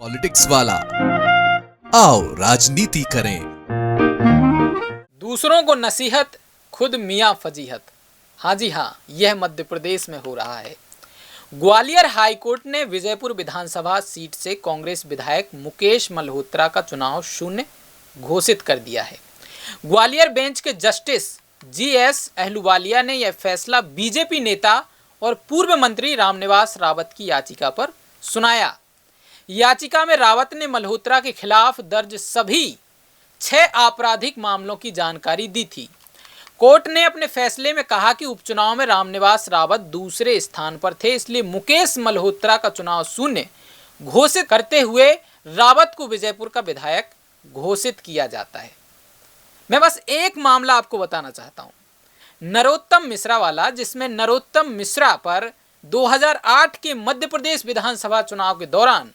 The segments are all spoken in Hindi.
पॉलिटिक्स वाला आओ राजनीति करें। दूसरों को नसीहत, खुद मियां फजीहत। हाँ जी हाँ, यह मध्य प्रदेश में हो रहा है। ग्वालियर हाईकोर्ट ने विजयपुर विधानसभा सीट से कांग्रेस विधायक मुकेश मल्होत्रा का चुनाव शून्य घोषित कर दिया है। ग्वालियर बेंच के जस्टिस जीएस अहलूवालिया ने यह फैसला बीजेपी नेता और पूर्व मंत्री रामनिवास रावत की याचिका पर सुनाया। याचिका में रावत ने मल्होत्रा के खिलाफ दर्ज सभी 6 आपराधिक मामलों की जानकारी दी थी। कोर्ट ने अपने फैसले में कहा कि उपचुनाव में रामनिवास रावत दूसरे स्थान पर थे, इसलिए मुकेश मल्होत्रा का चुनाव शून्य घोषित करते हुए रावत को विजयपुर का विधायक घोषित किया जाता है। मैं बस एक मामला आपको बताना चाहता हूं, नरोत्तम मिश्रा वाला, जिसमें नरोत्तम मिश्रा पर 2008 के मध्य प्रदेश विधानसभा चुनाव के दौरान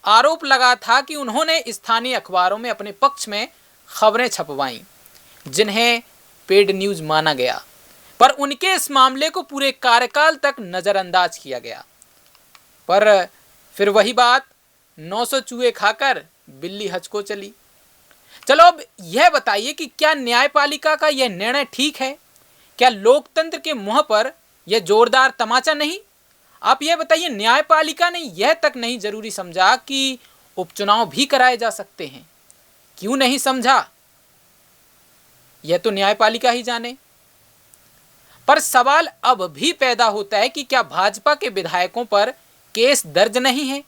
आरोप लगा था कि उन्होंने स्थानीय अखबारों में अपने पक्ष में खबरें छपवाईं, जिन्हें पेड न्यूज माना गया, पर उनके इस मामले को पूरे कार्यकाल तक नजरअंदाज किया गया। पर फिर वही बात, 900 चूहे खाकर बिल्ली हज को चली। चलो अब यह बताइए कि क्या न्यायपालिका का यह निर्णय ठीक है? क्या लोकतंत्र के मुंह पर यह जोरदार तमाचा नहीं? आप यह बताइए, न्यायपालिका ने यह तक नहीं जरूरी समझा कि उपचुनाव भी कराए जा सकते हैं? क्यों नहीं समझा, यह तो न्यायपालिका ही जाने। पर सवाल अब भी पैदा होता है कि क्या भाजपा के विधायकों पर केस दर्ज नहीं है?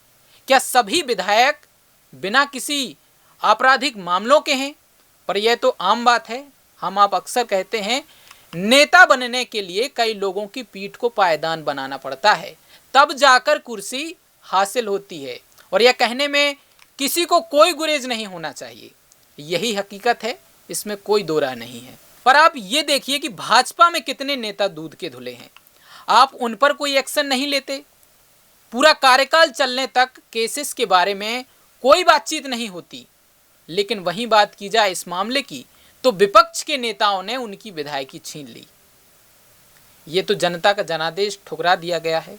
क्या सभी विधायक बिना किसी आपराधिक मामलों के हैं? पर यह तो आम बात है। हम आप अक्सर कहते हैं, नेता बनने के लिए कई लोगों की पीठ को पायदान बनाना पड़ता है, तब जाकर कुर्सी हासिल होती है, और यह कहने में किसी को कोई गुरेज नहीं होना चाहिए। यही हकीकत है, इसमें कोई दो राय नहीं है। पर आप ये देखिए कि भाजपा में कितने नेता दूध के धुले हैं, आप उन पर कोई एक्शन नहीं लेते। पूरा कार्यकाल चलने तक केसेस के बारे में कोई बातचीत नहीं होती, लेकिन वहीं बात की जाए इस मामले की तो विपक्ष के नेताओं ने उनकी विधायकी छीन ली। ये तो जनता का जनादेश ठुकरा दिया गया है।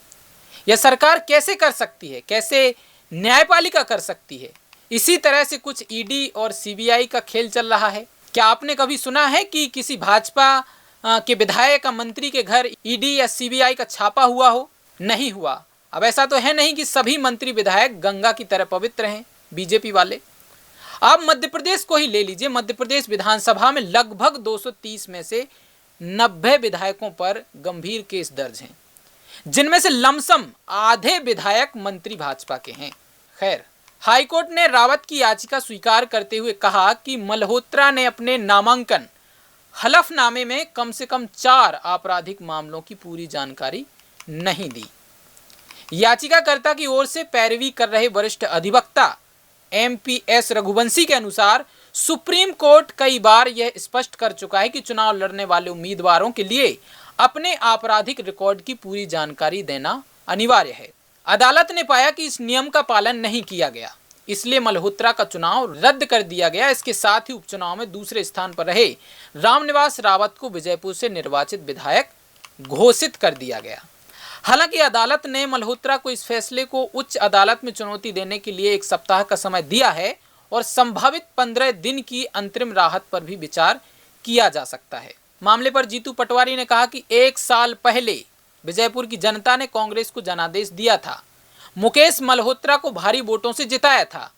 यह सरकार कैसे कर सकती है? कैसे न्यायपालिका कर सकती है? इसी तरह से कुछ ईडी और सीबीआई का खेल चल रहा है। क्या आपने कभी सुना है कि किसी भाजपा के विधायक या मंत्री के घर ईडी या सीबीआई का छापा हुआ हो? नहीं हुआ। अब ऐसा तो है नहीं कि सभी मंत्री विधायक गंगा की तरह पवित्र हैं बीजेपी वाले। आप मध्य प्रदेश को ही ले लीजिए, मध्य प्रदेश विधानसभा में लगभग 230 में से 90 विधायकों पर गंभीर केस दर्ज हैं, जिनमें से लमसम आधे विधायक मंत्री भाजपा के हैं। खैर, हाईकोर्ट ने रावत की याचिका स्वीकार करते हुए कहा कि मल्होत्रा ने अपने नामांकन हलफनामे में कम से कम 4 आपराधिक मामलों की पूरी जानकारी नहीं दी। याचिकाकर्ता की ओर से पैरवी कर रहे वरिष्ठ अधिवक्ता एमपीएस रघुवंशी के अनुसार सुप्रीम कोर्ट कई बार यह स्पष्ट कर चुका है कि चुनाव लड़ने वाले उम्मीदवारों के लिए अपने आपराधिक रिकॉर्ड की पूरी जानकारी देना अनिवार्य है। अदालत ने पाया कि इस नियम का पालन नहीं किया गया, इसलिए मल्होत्रा का चुनाव रद्द कर दिया गया। इसके साथ ही उपचुनाव में दूसरे स्थान पर रहे रामनिवास रावत को विजयपुर से निर्वाचित विधायक घोषित कर दिया गया। हालांकि अदालत ने मल्होत्रा को इस फैसले को उच्च अदालत में चुनौती देने के लिए 1 सप्ताह का समय दिया है और संभावित 15 दिन की अंतरिम राहत पर भी विचार किया जा सकता है। मामले पर जीतू पटवारी ने कहा कि 1 साल पहले विजयपुर की जनता ने कांग्रेस को जनादेश दिया था, मुकेश मल्होत्रा को भारी वोटों से जिताया था।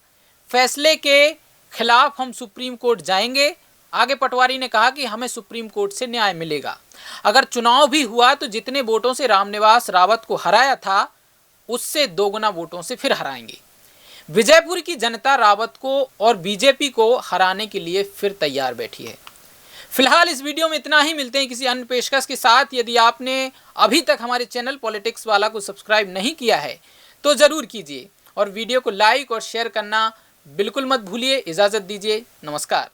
फैसले के खिलाफ हम सुप्रीम कोर्ट जाएंगे। आगे पटवारी ने कहा कि हमें सुप्रीम कोर्ट से न्याय मिलेगा। अगर चुनाव भी हुआ तो जितने वोटों से रामनिवास रावत को हराया था, उससे 2 गुना वोटों से फिर हराएंगे। विजयपुर की जनता रावत को और बीजेपी को हराने के लिए फिर तैयार बैठी है। फिलहाल इस वीडियो में इतना ही। मिलते हैं किसी अन्य पेशकश के साथ। यदि आपने अभी तक हमारे चैनल पॉलिटिक्स वाला को सब्सक्राइब नहीं किया है तो जरूर कीजिए, और वीडियो को लाइक और शेयर करना बिल्कुल मत भूलिए। इजाजत दीजिए, नमस्कार।